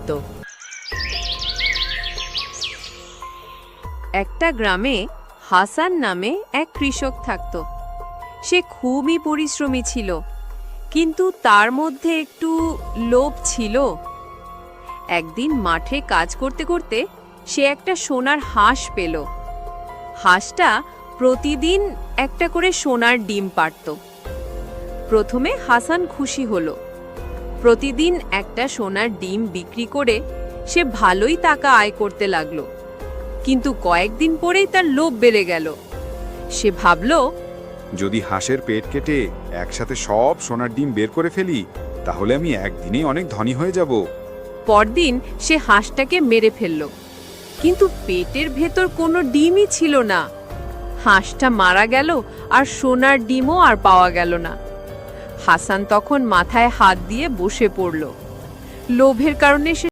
করত। একটা গ্রামে হাসান নামে এক কৃষক থাকত। সে খুবই পরিশ্রমী ছিল, কিন্তু তার মধ্যে একটু লোভ ছিল। একদিন মাঠে কাজ করতে করতে সে একটা সোনার হাঁস পেল। হাঁসটা প্রতিদিন একটা করে সোনার ডিম পাড়ত। প্রথমে হাসান খুশি হলো। প্রতিদিন একটা সোনার ডিম বিক্রি করে সে ভালোই টাকা আয় করতে লাগলো। কিন্তু কয়েকদিন পরেই তার লোভ বেড়ে গেল। সে ভাবল, যদি হাঁসের পেট কেটে একসাথে সব সোনার ডিম বের করে ফেলি, তাহলে আমি একদিনেই অনেক ধনী হয়ে যাব। পরদিন সে হাঁসটাকে মেরে ফেলল, কিন্তু পেটের ভেতর কোনো ডিমই ছিল না। হাঁসটা মারা গেল আর সোনার ডিমও আর পাওয়া গেল না। হাসান তখন মাথায় হাত দিয়ে বসে পড়ল। লোভের কারণে সে